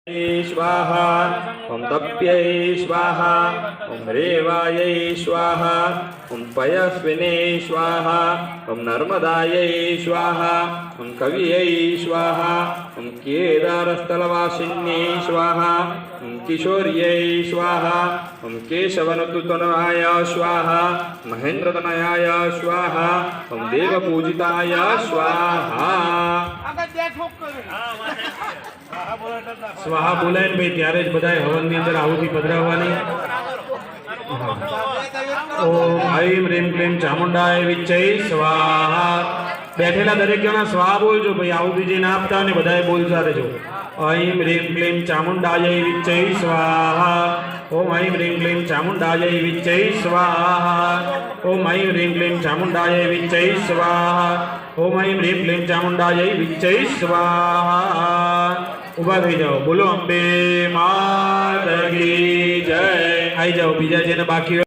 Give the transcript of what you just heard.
स्वाहा ओम तप्यै स्वाहा ओम रेवायै स्वाहा ओम पयस्विने स्वाहा ओम नर्मदायै स्वाहा ओम कवियै स्वाहा ओम केदारस्थलवासिन्यै स्वाहा ओम किशोर्यै स्वाहा ओम केशवनुतनयाय स्वाहा महेन्द्रतनयाय स्वाहा ओम देवपूजिताय स्वाहा। स्वाहा बोलाय ने भाई त्यारे ज बधाय हवन ની અંદર આહુતિ પધરાવવાની। ओम ऐं ह्रीं क्लीं चामुंडाय विच्चै स्वाहा। बैठेला दरेक जणा स्वाहा बोलजो भाई आहुति जे ना आपता ने बधाय बोलता रहेजो। ऐं ह्रीं क्लीं चामुंडाय विच्चै स्वाहा। ओम ऐं ह्रीं क्लीं चामुंडाय विच्चै स्वाहा। ओम ऐं ह्रीं क्लीं चामुंडाय विच्चै स्वाहा। ओम ऐं ह्रीं क्लीं चामुंडाय विच्चै स्वाहा। उभा थई जाओ, बोलो अंबे माता की जय। आई जाओ, बीजा जेने बाकी